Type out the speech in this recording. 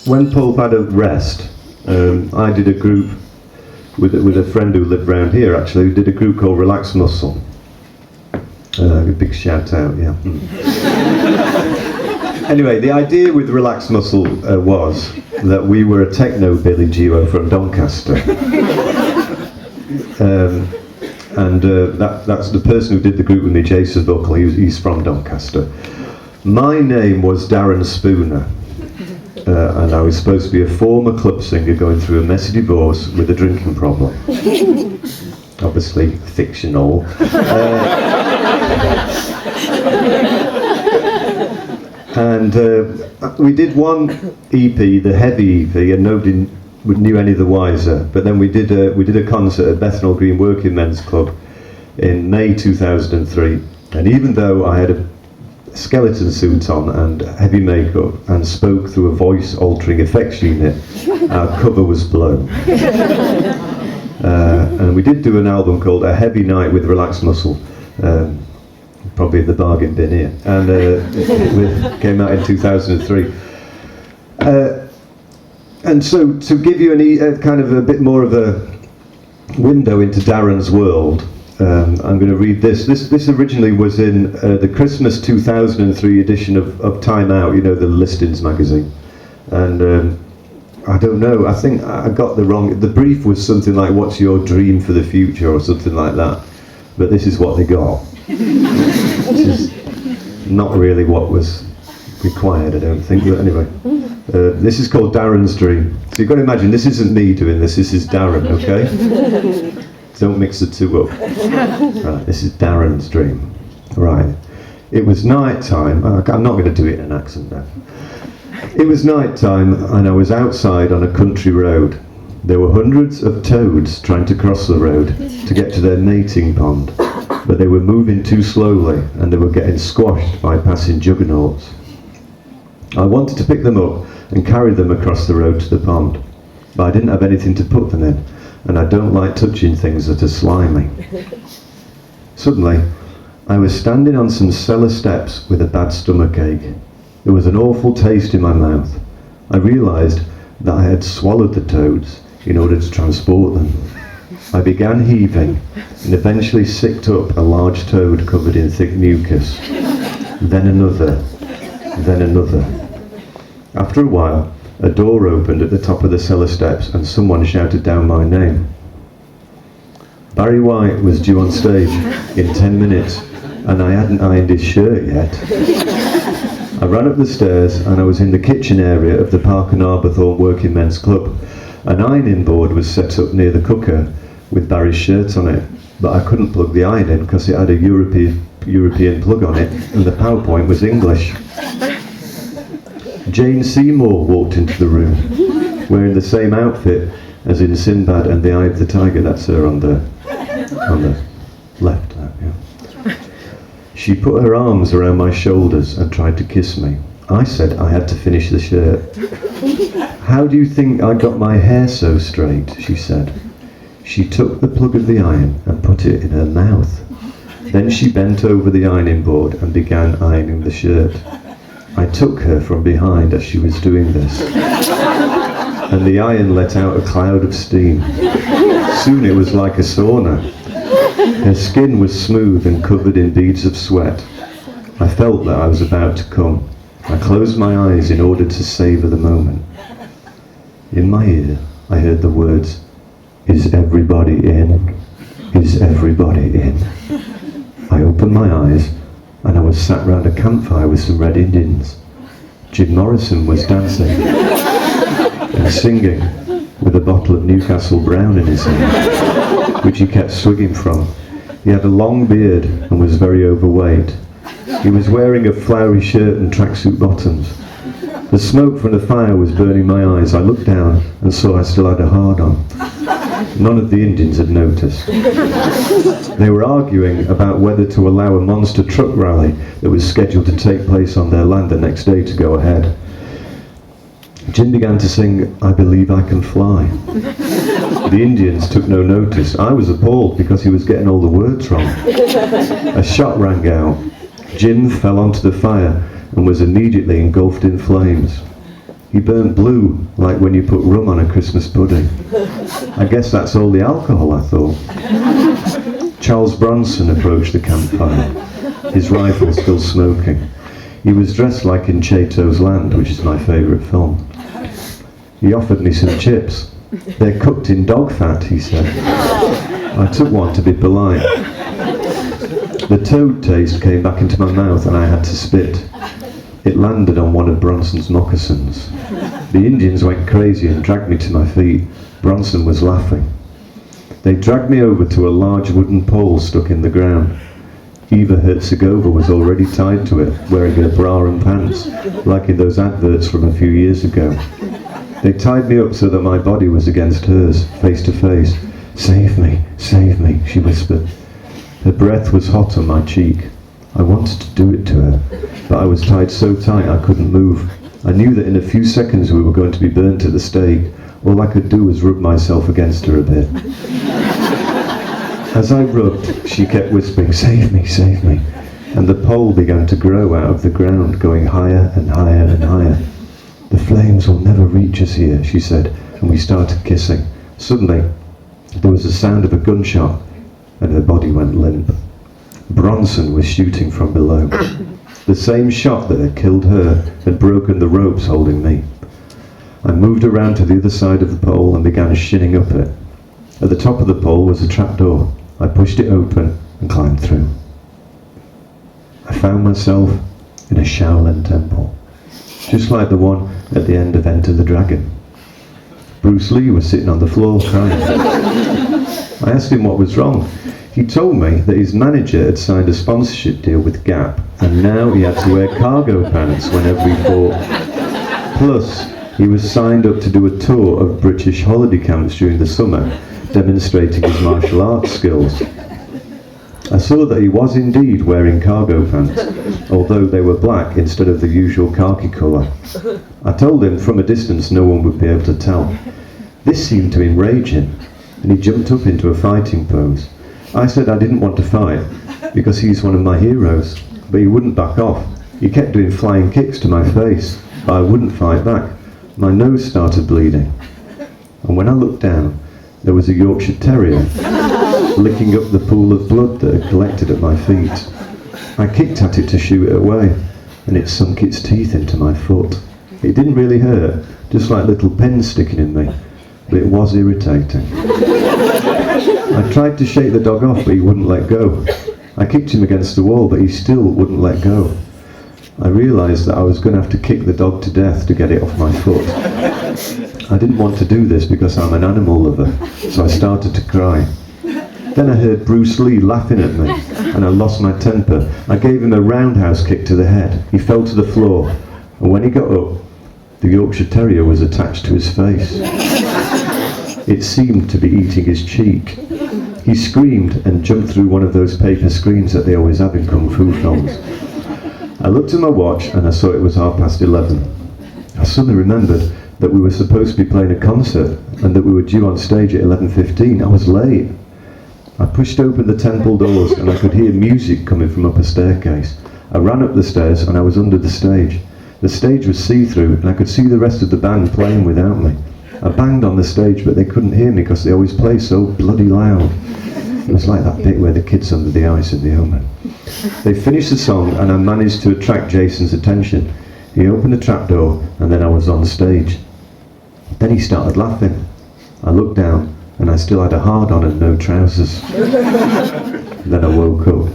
when Pulp had a rest, I did a group with a friend who lived around here, actually, who did a group called Relax Muscle. A big shout out, yeah. Anyway, the idea with Relax Muscle was that we were a techno-billy duo from Doncaster. That's the person who did the group with me, Jason Buckle, he's from Doncaster. My name was Darren Spooner, and I was supposed to be a former club singer going through a messy divorce with a drinking problem. Obviously fictional. And we did one EP, the heavy EP, and nobody knew any the wiser. But then we did a concert at Bethnal Green Working Men's Club in May 2003. And even though I had a skeleton suit on and heavy makeup and spoke through a voice altering effects unit, our cover was blown. And we did do an album called A Heavy Night with Relax Muscle, probably in the bargain bin here, and it came out in 2003. And so to give you kind of a bit more of a window into Darren's world, I'm going to read this. This originally was in the Christmas 2003 edition of Time Out, you know, the listings magazine. And I don't know, I think I got the wrong, the brief was something like, what's your dream for the future, or something like that. But this is what they got. Which is not really what was required, I don't think, but anyway. This is called Darren's Dream. So you've got to imagine, this isn't me doing this is Darren, okay? Don't mix the two up. Right, this is Darren's Dream. Right. It was night time. I'm not going to do it in an accent now. It was night time and I was outside on a country road. There were hundreds of toads trying to cross the road to get to their mating pond, but they were moving too slowly and they were getting squashed by passing juggernauts. I wanted to pick them up and carry them across the road to the pond, but I didn't have anything to put them in, and I don't like touching things that are slimy. Suddenly, I was standing on some cellar steps with a bad stomachache. There was an awful taste in my mouth. I realised that I had swallowed the toads in order to transport them. I began heaving and eventually sicked up a large toad covered in thick mucus. Then another, then another. After a while, a door opened at the top of the cellar steps and someone shouted down my name. Barry White was due on stage in 10 minutes and I hadn't ironed his shirt yet. I ran up the stairs and I was in the kitchen area of the Park and Arborthorne Working Men's Club. An ironing board was set up near the cooker with Barry's shirt on it, but I couldn't plug the iron in because it had a European plug on it and the PowerPoint was English. Jane Seymour walked into the room wearing the same outfit as in Sinbad and the Eye of the Tiger. That's her on the left. Yeah. She put her arms around my shoulders and tried to kiss me. I said I had to finish the shirt. How do you think I got my hair so straight? She said. She took the plug of the iron and put it in her mouth. Then she bent over the ironing board and began ironing the shirt. I took her from behind as she was doing this, and the iron let out a cloud of steam. Soon it was like a sauna. Her skin was smooth and covered in beads of sweat. I felt that I was about to come. I closed my eyes in order to savour the moment. In my ear, I heard the words, "Is everybody in? Is everybody in?" I opened my eyes and I was sat round a campfire with some Red Indians. Jim Morrison was dancing and singing with a bottle of Newcastle Brown in his hand, which he kept swigging from. He had a long beard and was very overweight. He was wearing a flowery shirt and tracksuit bottoms. The smoke from the fire was burning my eyes. I looked down and saw I still had a hard-on. None of the Indians had noticed. They were arguing about whether to allow a monster truck rally that was scheduled to take place on their land the next day to go ahead. Jim began to sing, "I Believe I Can Fly." The Indians took no notice. I was appalled because he was getting all the words wrong. A shot rang out. Jim fell onto the fire and was immediately engulfed in flames. He burnt blue, like when you put rum on a Christmas pudding. I guess that's all the alcohol, I thought. Charles Bronson approached the campfire, his rifle still smoking. He was dressed like in Chato's Land, which is my favourite film. He offered me some chips. They're cooked in dog fat, he said. I took one to be polite. The toad taste came back into my mouth and I had to spit. It landed on one of Bronson's moccasins. The Indians went crazy and dragged me to my feet. Bronson was laughing. They dragged me over to a large wooden pole stuck in the ground. Eva Herzegovina was already tied to it, wearing her bra and pants, like in those adverts from a few years ago. They tied me up so that my body was against hers, face to face. Save me, she whispered. Her breath was hot on my cheek. I wanted to do it to her, but I was tied so tight I couldn't move. I knew that in a few seconds we were going to be burnt at the stake. All I could do was rub myself against her a bit. As I rubbed, she kept whispering, save me, and the pole began to grow out of the ground, going higher and higher and higher. The flames will never reach us here, she said, and we started kissing. Suddenly, there was the sound of a gunshot, and her body went limp. Bronson was shooting from below. The same shot that had killed her had broken the ropes holding me. I moved around to the other side of the pole and began shinning up it. At the top of the pole was a trapdoor. I pushed it open and climbed through. I found myself in a Shaolin Temple, just like the one at the end of Enter the Dragon. Bruce Lee was sitting on the floor crying. I asked him what was wrong. He told me that his manager had signed a sponsorship deal with Gap, and now he had to wear cargo pants whenever he fought. Plus, he was signed up to do a tour of British holiday camps during the summer, demonstrating his martial arts skills. I saw that he was indeed wearing cargo pants, although they were black instead of the usual khaki colour. I told him from a distance no one would be able to tell. This seemed to enrage him, and he jumped up into a fighting pose. I said I didn't want to fight, because he's one of my heroes, but he wouldn't back off. He kept doing flying kicks to my face, but I wouldn't fight back. My nose started bleeding, and when I looked down, there was a Yorkshire Terrier licking up the pool of blood that had collected at my feet. I kicked at it to shoo it away, and it sunk its teeth into my foot. It didn't really hurt, just like little pins sticking in me, but it was irritating. I tried to shake the dog off, but he wouldn't let go. I kicked him against the wall, but he still wouldn't let go. I realised that I was going to have to kick the dog to death to get it off my foot. I didn't want to do this because I'm an animal lover, so I started to cry. Then I heard Bruce Lee laughing at me, and I lost my temper. I gave him a roundhouse kick to the head. He fell to the floor, and when he got up, the Yorkshire Terrier was attached to his face. It seemed to be eating his cheek. He screamed and jumped through one of those paper screens that they always have in Kung Fu films. I looked at my watch and I saw it was 11:30. I suddenly remembered that we were supposed to be playing a concert and that we were due on stage at 11:15. I was late. I pushed open the temple doors and I could hear music coming from up a staircase. I ran up the stairs and I was under the stage. The stage was see-through and I could see the rest of the band playing without me. I banged on the stage but they couldn't hear me because they always play so bloody loud. It was like that bit where the kid's under the ice in The Omen. They finished the song and I managed to attract Jason's attention. He opened the trapdoor and then I was on stage. Then he started laughing. I looked down and I still had a hard-on and no trousers. Then I woke up.